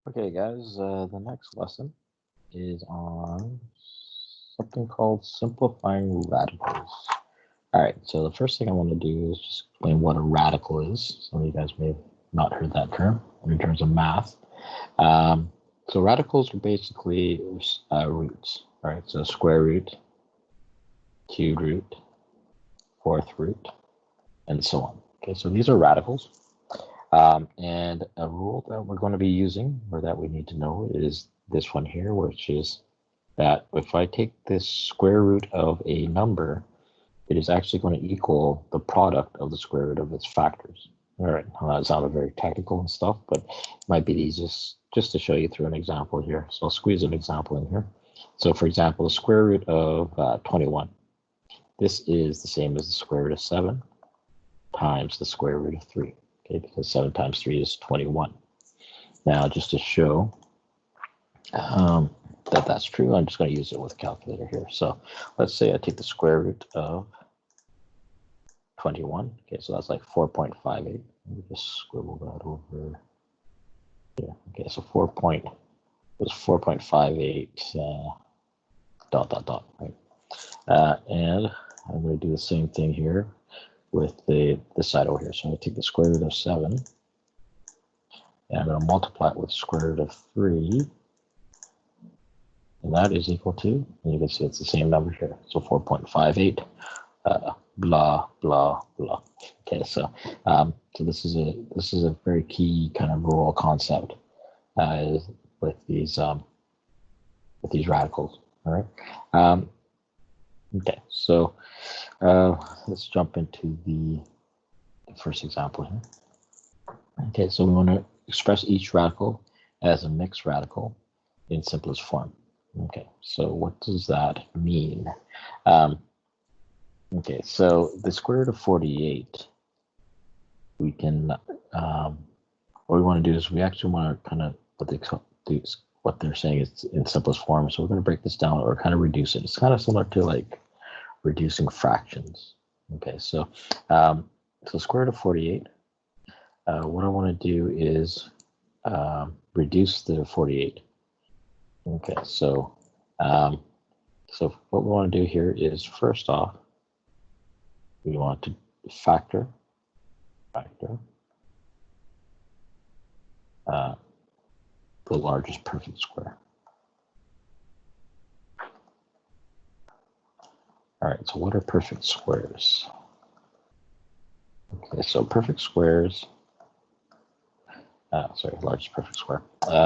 Okay, guys, the next lesson is on something called simplifying radicals. All right, so the first thing I want to do is just explain what a radical is. Some of you guys may have not heard that term in terms of math. So radicals are basically roots, all right? So square root, cube root, fourth root, and so on. Okay, so these are radicals. And a rule that we're going to be using, or that we need to know, is this one here, which is that if I take this square root of a number, it is actually going to equal the product of the square root of its factors. All right, well, that sounded very technical and stuff, but it might be easiest just to show you through an example here. So I'll squeeze an example in here. So for example, the square root of 21. This is the same as the square root of 7 times the square root of 3. Okay, because 7 times 3 is 21. Now, just to show that that's true, I'm just going to use it with a calculator here. So let's say I take the square root of 21. Okay, so that's like 4.58. Let me just scribble that over here. Okay, so 4.58 right? And I'm going to do the same thing here with this side over here. So I take the square root of 7, and I'm going to multiply it with the square root of 3, and that is equal to, and you can see it's the same number here, so 4.58, blah, blah, blah. Okay, so so this is a very key kind of rule concept with these radicals. All right. Okay, so let's jump into the first example here. Okay, so we want to express each radical as a mixed radical in simplest form. Okay, so what does that mean? Okay, so the square root of 48, we can, what we want to do is we actually want to kind of, what they're saying is in simplest form. So we're going to break this down or kind of reduce it. It's kind of similar to like reducing fractions. Okay, so square root of 48, what I want to do is reduce the 48. Okay, so so what we want to do here is, first off, we want to factor the largest perfect square. All right, so what are perfect squares? Okay, so perfect squares, largest perfect square.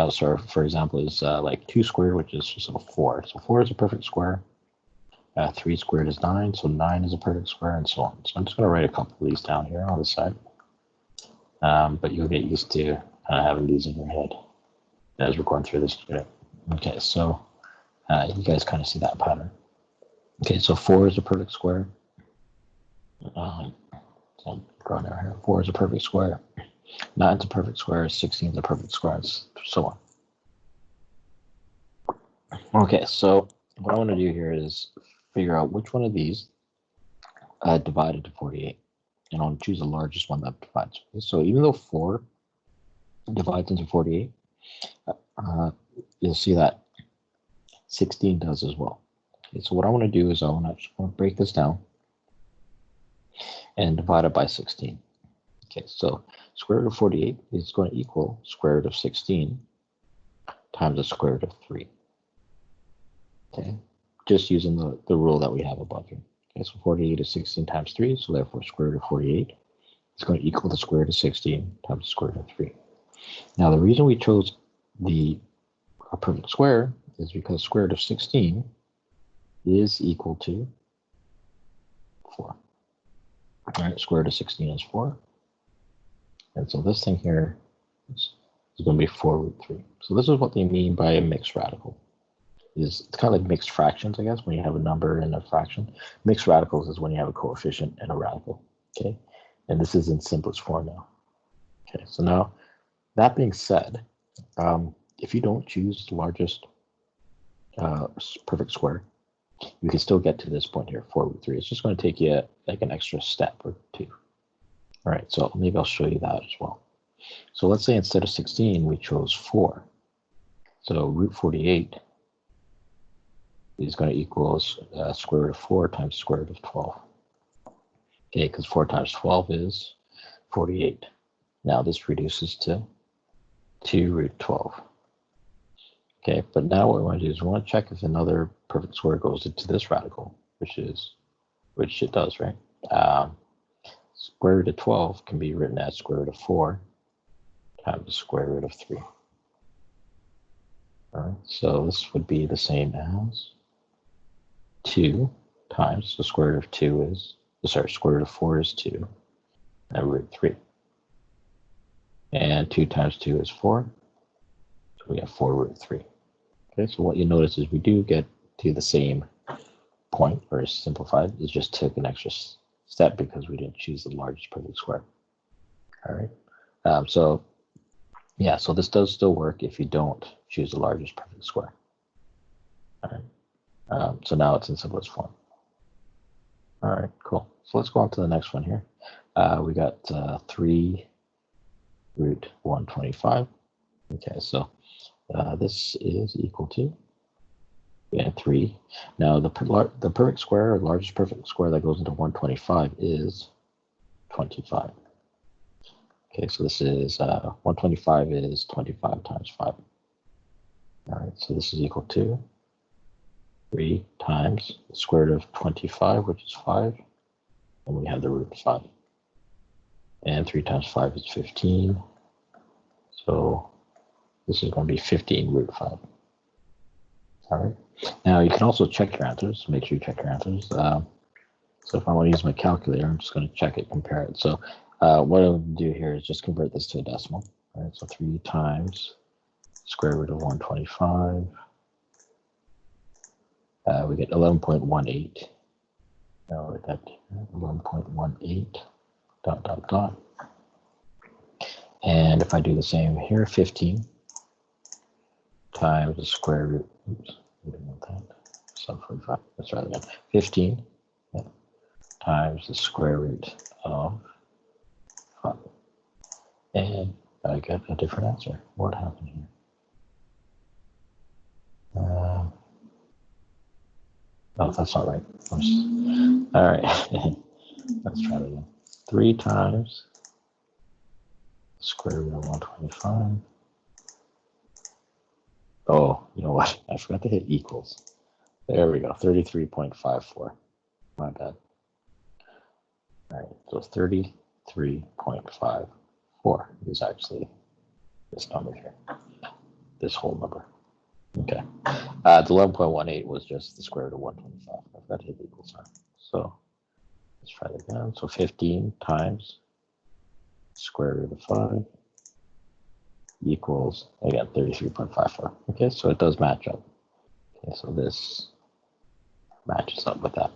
So for example, is like 2 squared, which is just a 4. So 4 is a perfect square. 3 squared is 9, so 9 is a perfect square, and so on. So I'm just going to write a couple of these down here on the side. But you'll get used to having these in your head as we're going through this unit. Okay, so you guys kind of see that pattern. Okay, so 4 is a perfect square. So I'm drawing out here. 4 is a perfect square. 9 is a perfect square. 16 is a perfect square, and so on. Okay, so what I want to do here is figure out which one of these divide into 48. And I'll choose the largest one that divides. So even though 4 divides into 48, you'll see that 16 does as well. Okay, so what I want to do is I want to break this down and divide it by 16. Okay, so square root of 48 is going to equal square root of 16 times the square root of 3. Okay, just using the rule that we have above here. Okay, so 48 is 16 times 3, so therefore square root of 48 is going to equal the square root of 16 times the square root of 3. Now, the reason we chose the perfect square is because square root of 16 is equal to 4. All right, square root of 16 is 4. And so this thing here is going to be 4 root 3. So this is what they mean by a mixed radical. It's kind of like mixed fractions, I guess, when you have a number and a fraction. Mixed radicals is when you have a coefficient and a radical. Okay, and this is in simplest form now. Okay, so now that being said, if you don't choose the largest perfect square, you can still get to this point here, 4 root 3. It's just going to take you like an extra step or 2. All right, so maybe I'll show you that as well. So let's say instead of 16, we chose 4. So root 48 is going to equal square root of 4 times square root of 12. Okay, because 4 times 12 is 48. Now this reduces to 2 root 12. Okay, but now what we want to do is we want to check if another perfect square goes into this radical, which it does, right? Square root of 12 can be written as square root of 4 times the square root of 3. All right, so this would be the same as 2 times the square root of 2 is, square root of 4 is 2, and root 3. And 2 times 2 is 4, so we have 4 root 3. Okay, so what you notice is we do get to the same point, or simplified, it just took an extra step because we didn't choose the largest perfect square. All right, so yeah, so this does still work if you don't choose the largest perfect square. All right, so now it's in simplest form. All right, cool. So let's go on to the next one here. We got 3 root 125. Okay, so this is equal to 3. Now the perfect square, or largest perfect square that goes into 125 is 25. Okay, so this is 125 is 25 times 5. All right, so this is equal to 3 times the square root of 25, which is 5, and we have the root of 5. And 3 times 5 is 15. So this is going to be 15 root 5. All right. Now you can also check your answers. Make sure you check your answers. So if I want to use my calculator, I'm just going to check it, compare it. So what I'm going to do here is just convert this to a decimal. All right. So 3 times square root of 125. We get 11.18. Now we got 11.18 dot dot dot. And if I do the same here, 15 times the square root. Oops, we didn't want that. So 45. Let's try that again. 15 times the square root of 5. And I get a different answer. What happened here? No, that's not right. All right. Let's try it again. 3 times square root of 125. Oh, you know what? I forgot to hit equals. There we go. 33.54. My bad. All right. So 33.54 is actually this number here. This whole number. Okay. The 11.18 was just the square root of 125. I forgot to hit the equal sign. So let's try it again. So 15 times square root of 5 equals, again, 33.54. Okay, so it does match up. Okay, so this matches up with that.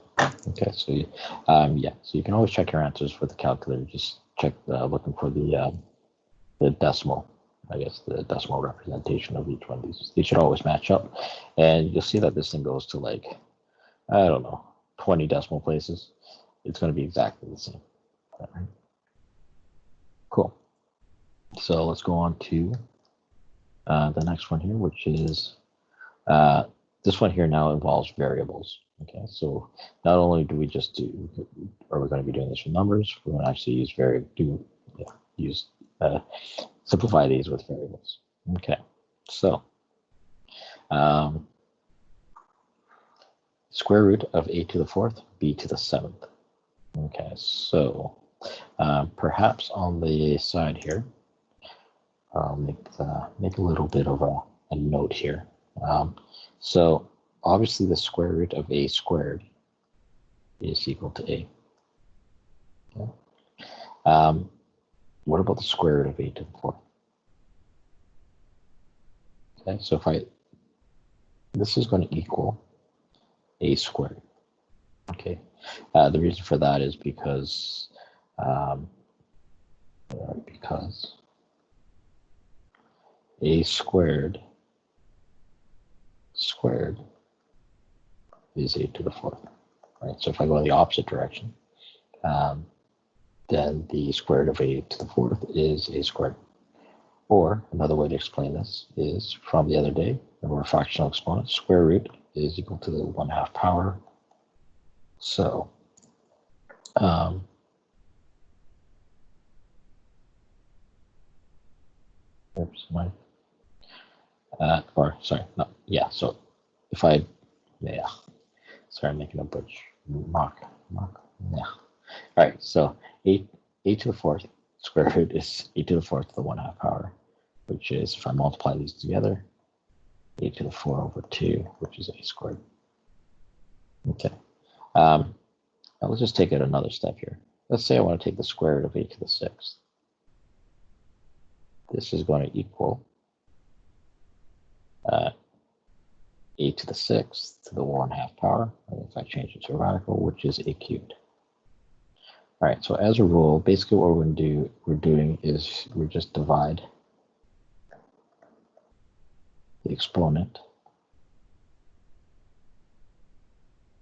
Okay, so you, yeah, so you can always check your answers for the calculator. Just check looking for the decimal. I guess the decimal representation of each one of these. They should always match up, and you'll see that this thing goes to like, I don't know, 20 decimal places. It's going to be exactly the same. All right. Cool. So let's go on to the next one here, which is this one here now involves variables. Okay, so not only do we just do, are we going to be doing this with numbers, we're going to actually use simplify these with variables. Okay, so square root of a to the 4th, b to the 7th. Okay, so perhaps on the side here, I'll make a little bit of a note here. So obviously the square root of a squared is equal to a. Okay. What about the square root of a to the 4th? Okay, so if this is going to equal a squared. Okay, the reason for that is because a squared is a to the 4th. Right. So if I go in the opposite direction, then the square root of a to the 4th is a squared. Or another way to explain this is from the other day, remember fractional exponent, square root is equal to the 1/2 power. So oops, so if I, sorry, I'm making a butch mock, yeah. All right, so 8 to the 4th square root is 8 to the 4th to the 1/2 power, which is, if I multiply these together, 8 to the 4 over 2, which is a squared. Okay. Now let's just take it another step here. Let's say I want to take the square root of 8 to the 6th. This is going to equal 8 to the 6th to the 1/2 power. And if I change it to a radical, which is a cubed. All right, so as a rule, basically what we're doing is we just divide the exponent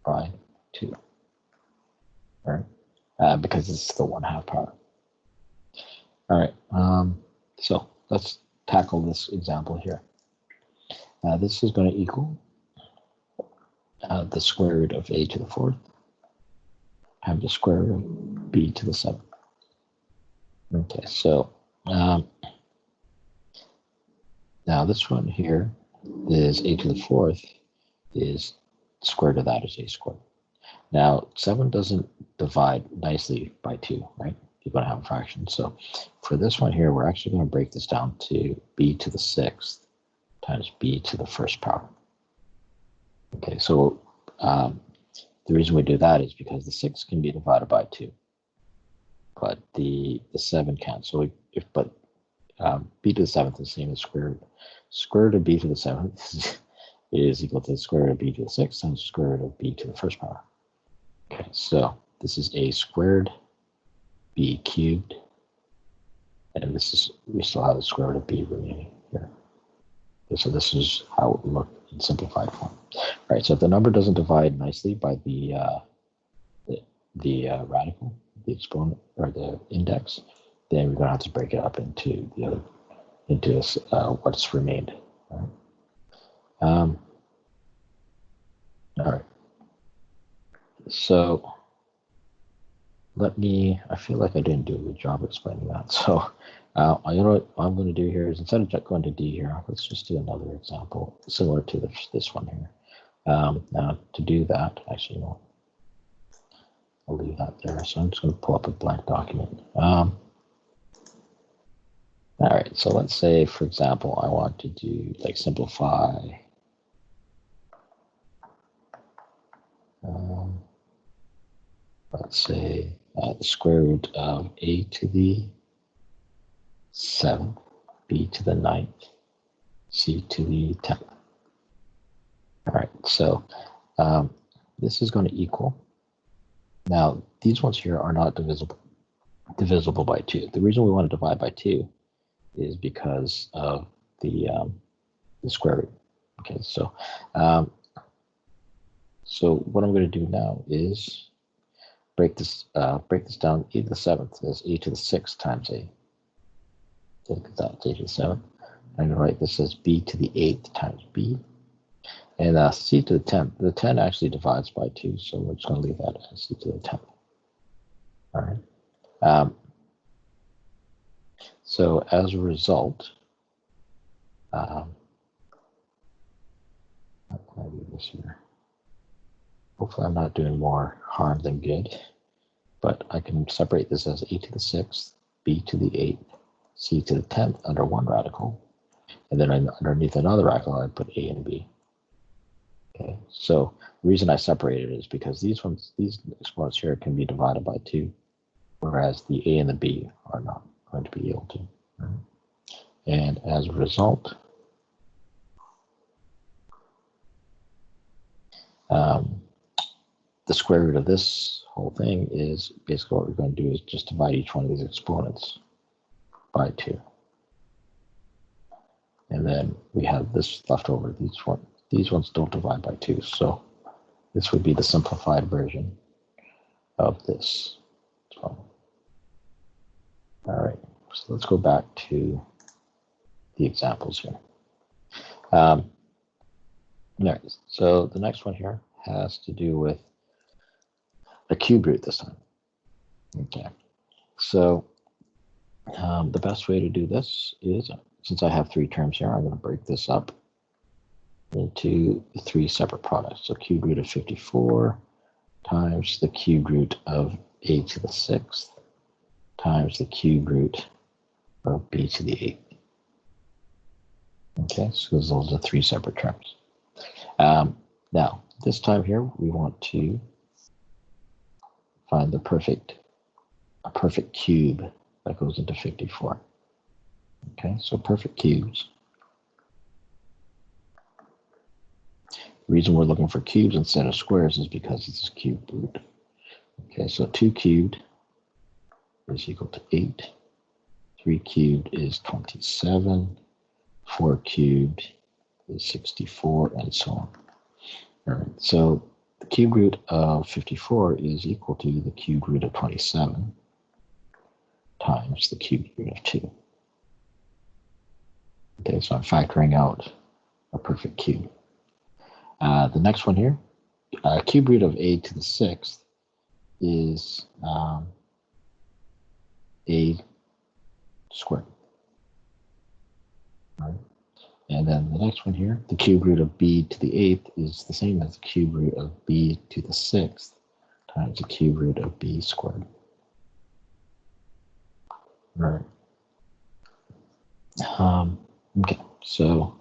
by 2, right? Because it's the 1/2 power. All right, so let's tackle this example here. This is going to equal the square root of a to the 4th times the square root of b to the 7th. Okay, so now this one here is a to the 4th is square root of that is a squared. Now 7 doesn't divide nicely by 2, right? You're going to have a fraction. So for this one here, we're actually going to break this down to b to the 6th times b to the 1st power. Okay, so the reason we do that is because the 6 can be divided by 2, but the 7 can't. So b to the 7th is the same as square root of b to the 7th is equal to the square root of b to the 6th times the square root of b to the 1st power. Okay, so this is a squared, b cubed, and we still have the square root of b remaining here. Okay, so this is how it would look in simplified form. All right, so if the number doesn't divide nicely by the radical, the exponent or the index, then we're going to have to break it up into what's remained. All right. All right. So I feel like I didn't do a good job explaining that. So you know what I'm going to do here is, instead of going to D here, let's just do another example similar to this one here. Now to do that, actually, no, I'll leave that there. So I'm just going to pull up a blank document. All right, so let's say, for example, I want to do simplify. Let's say the square root of a to the 7th, b to the 9th, c to the 10th. All right, so this is going to equal. Now, these ones here are not divisible by 2. The reason we want to divide by 2 is because of the square root. Okay, so what I'm going to do now is break this down. A to the 7th is a to the 6th times a. So that's a to the 7th. I'm going to write this as b to the 8th times b. And c to the 10th. The 10 actually divides by 2, so we're just going to leave that as c to the 10th. All right. So as a result, how can I do this here? Hopefully I'm not doing more harm than good, but I can separate this as a to the 6th, b to the 8th, c to the 10th under one radical, and then underneath another radical I put a and b. Okay, so the reason I separated it is because these exponents here can be divided by 2, whereas the a and the b are not going to be able to. Right? And as a result, the square root of this whole thing is basically what we're going to do is just divide each one of these exponents by 2. And then we have this left over. These ones don't divide by 2. So this would be the simplified version of this. So, all right, so let's go back to the examples here. All right, so the next one here has to do with a cube root this time. Okay, so the best way to do this is, since I have three terms here, I'm going to break this up into three separate products. So cube root of 54 times the cube root of a to the 6th times the cube root of b to the 8th. Okay, so those are three separate terms. Now, this time here, we want to find a perfect cube that goes into 54. Okay, so perfect cubes. The reason we're looking for cubes instead of squares is because it's a cube root. Okay, so 2 cubed is equal to 8. 3 cubed is 27. 4 cubed is 64, and so on. All right, so the cube root of 54 is equal to the cube root of 27 times the cube root of 2. Okay, so I'm factoring out a perfect cube. The next one here, cube root of a to the 6th is a squared. All right. And then the next one here, the cube root of b to the 8th is the same as the cube root of b to the 6th times the cube root of b squared. All right. Okay, so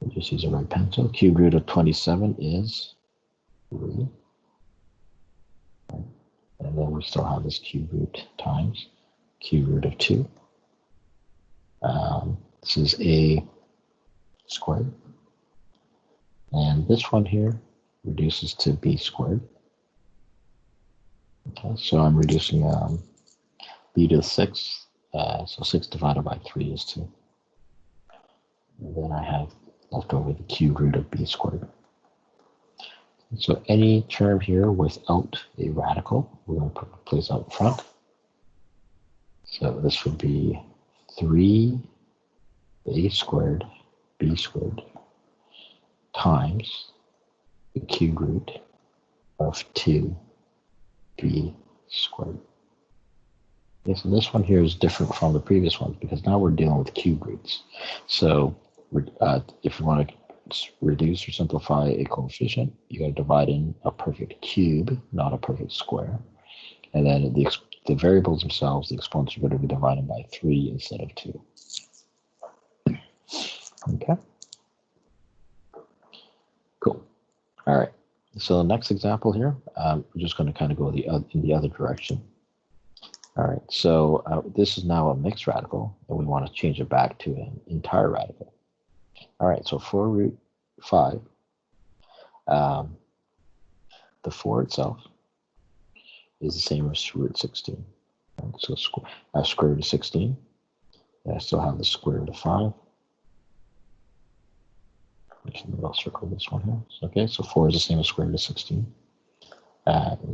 we'll just use a red pencil. Cube root of 27 is 3. Right. And then we still have this cube root times cube root of 2. This is a squared. And this one here reduces to b squared. Okay, so I'm reducing b to the 6th. So 6 divided by 3 is 2. And then I have left over the cube root of b squared. So any term here without a radical, we're going to place out front. So this would be 3a squared b squared times the cube root of 2b squared. Okay, so this one here is different from the previous ones because now we're dealing with cube roots. So if you want to reduce or simplify a coefficient, you got to divide in a perfect cube, not a perfect square. And then the variables themselves, the exponents, are going to be divided by 3 instead of 2. Okay. Cool. All right. So the next example here, we're just going to kind of go in the other direction. All right. So this is now a mixed radical, and we want to change it back to an entire radical. All right. So 4 root 5. The 4 itself is the same as root 16. Right? So square root of 16. And I still have the square root of 5. I'll circle this one here. Okay, so 4 is the same as square root of 16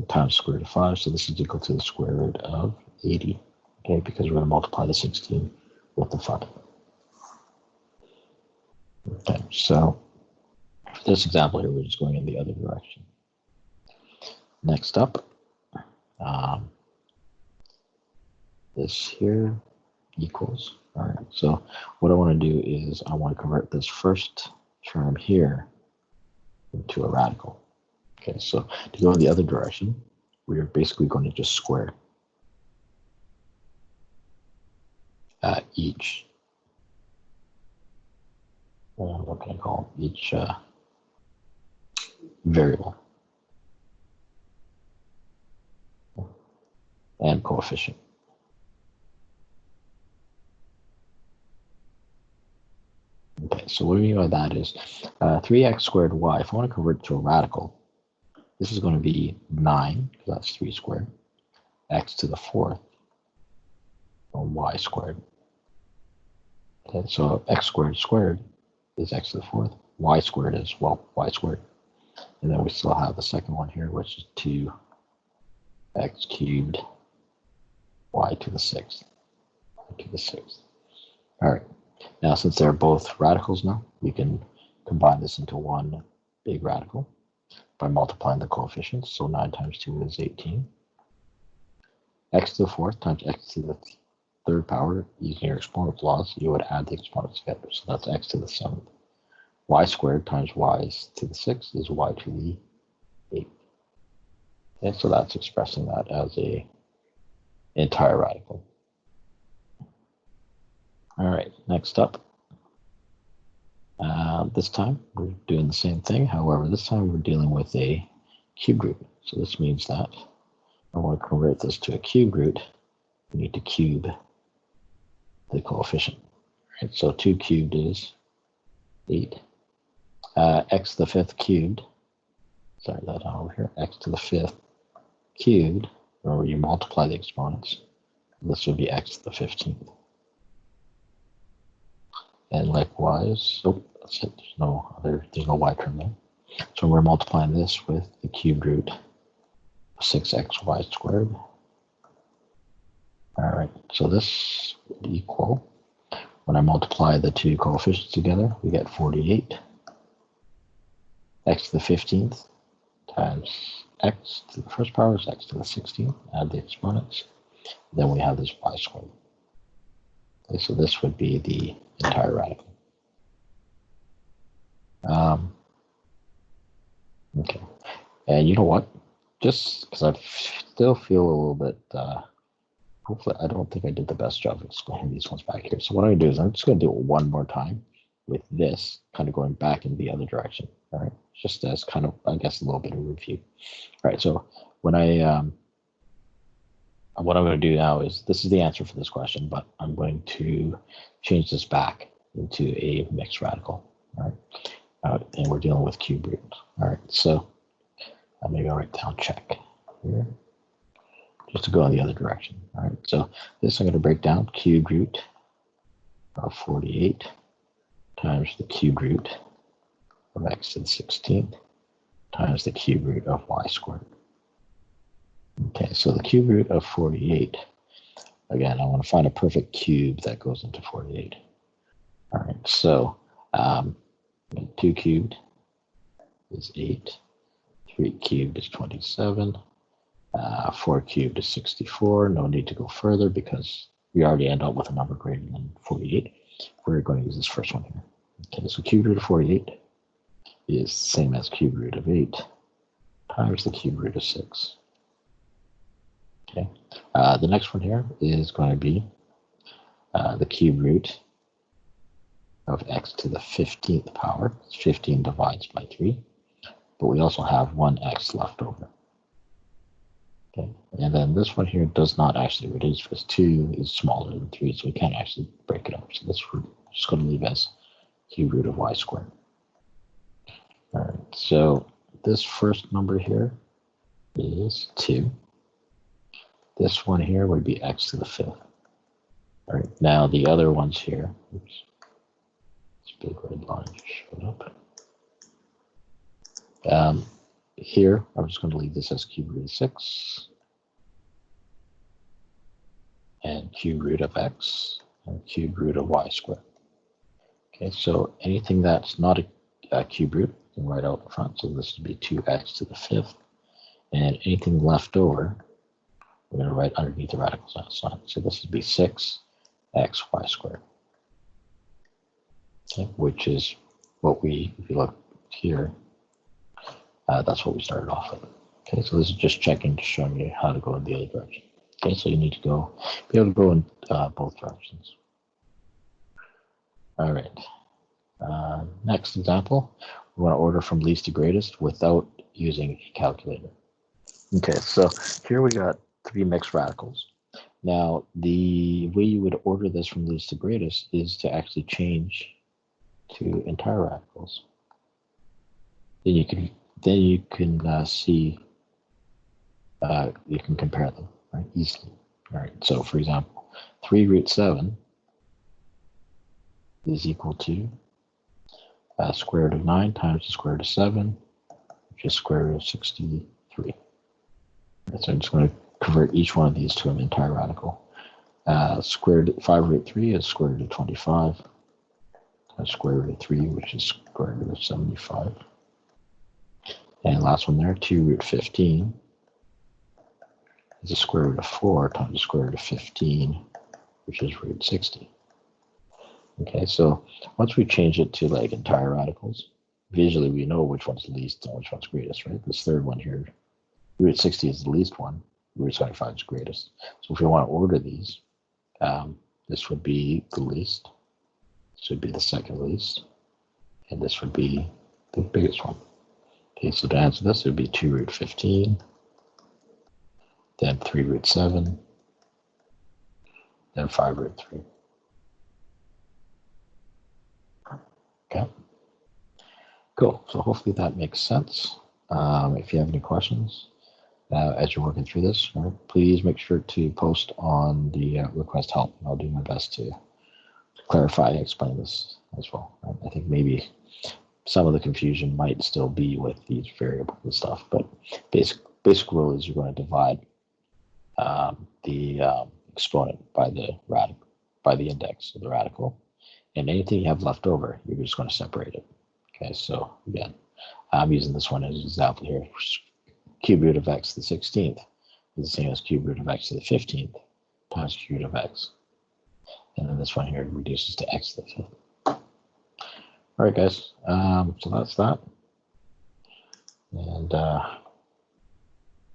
times square root of 5. So this is equal to the square root of 80. Okay, because we're going to multiply the 16 with the 5. Okay, so for this example here, we're just going in the other direction. Next up, this here equals. All right, so what I want to do is I want to convert this first term here into a radical. Okay, so to go in the other direction, we are basically going to just square each, what can I call it? Each variable and coefficient. Okay, so what we mean by that is 3x squared y. If I want to convert it to a radical, this is going to be 9, because that's 3 squared, x to the 4th, or y squared. Okay, so x squared squared is x to the 4th. Y squared is, well, y squared. And then we still have the second one here, which is 2x cubed y to the 6th. Y to the 6th. All right. Now, since they're both radicals now, we can combine this into one big radical by multiplying the coefficients. So 9 times 2 is 18. X to the fourth times x to the third power, using your exponent laws, you would add the exponents together. So that's x to the seventh. Y squared times y to the sixth is y to the eighth. Okay, so that's expressing that as a entire radical. All right, next up. This time we're doing the same thing. However, this time we're dealing with a cube root. So this means that I want to convert this to a cube root. We need to cube the coefficient. Right? So 2 cubed is 8. X to the fifth cubed. Sorry, that over here. X to the fifth cubed. Remember, you multiply the exponents. This would be x to the 15th. And likewise, that's it. There's no y term there. So we're multiplying this with the cube root of 6xy squared. All right, so this would equal, when I multiply the two coefficients together, we get 48. X to the 15th times x to the first power is x to the 16th. Add the exponents. Then we have this y squared. Okay, so this would be the entire radical. Okay, and you know what? Just because I still feel a little bit, hopefully I don't think I did the best job of explaining these ones back here. So what I'm going to do is I'm just going to do it one more time with this kind of going back in the other direction. All right, just as kind of, I guess, a little bit of review. All right, so when what I'm going to do now is, this is the answer for this question, but I'm going to change this back into a mixed radical. All right, and we're dealing with cube roots. All right, so maybe I'll write down check here, just to go in the other direction. All right, so this I'm going to break down cube root of 48 times the cube root of x to the 16th times the cube root of y squared. Okay, so the cube root of 48, again, I want to find a perfect cube that goes into 48. All right, so 2 cubed is 8, 3 cubed is 27, 4 cubed is 64. No need to go further because we already end up with a number greater than 48. We're going to use this first one here. Okay, so cube root of 48 is the same as cube root of 8 times the cube root of 6. Okay, the next one here is going to be the cube root of x to the 15th power. 15 divides by 3, but we also have 1x left over. Okay, and then this one here does not actually reduce because 2 is smaller than 3, so we can't actually break it up. So this we're just going to leave as cube root of y squared. All right, so this first number here is 2. This one here would be x to the 5th. All right, now the other ones here, oops, this big red line showed up. Here, I'm just going to leave this as cube root of 6 and cube root of x and cube root of y squared. Okay, so anything that's not a cube root, you can write out front. So this would be 2x to the 5th, and anything left over, we're going to write underneath the radical sign. So this would be 6xy squared. Okay, which is what we, if you look here, that's what we started off with. Okay, so this is just checking to show you how to go in the other direction. Okay, so you need to be able to go in both directions. All right. Next example, we want to order from least to greatest without using a calculator. Okay, so here we got 3 mixed radicals. Now, the way you would order this from least to greatest is to actually change to entire radicals. Then you can see, you can compare them, right, easily. All right, so for example, 3 root 7 is equal to square root of 9 times the square root of 7, which is square root of 63. So I'm just going to convert each one of these to an entire radical. 5 root 3 is square root of 25. times square root of 3, which is square root of 75. And last one there, 2 root 15 is the square root of 4 times the square root of 15, which is root 60. Okay, so once we change it to like entire radicals, visually we know which one's least and which one's greatest, right? This third one here, root 60 is the least one, root 75 is greatest. So if we want to order these, this would be the least, this would be the second least, and this would be the biggest one. Okay, so to answer this, it would be 2 root 15, then 3 root 7, then 5 root 3. Okay, cool. So hopefully that makes sense. If you have any questions as you're working through this, please make sure to post on the request help. I'll do my best to clarify and explain this as well. I think maybe some of the confusion might still be with these variables and stuff, but basic rule is you're going to divide the exponent by the index of the radical, and anything you have left over, you're just going to separate it. Okay, so again, I'm using this one as an example here. Cube root of x to the 16th is the same as cube root of x to the 15th times cube root of x. And then this one here reduces to x to the 5th. All right, guys, so that's that. And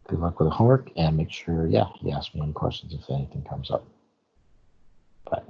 good luck with the homework, and make sure, you ask me any questions if anything comes up. Bye.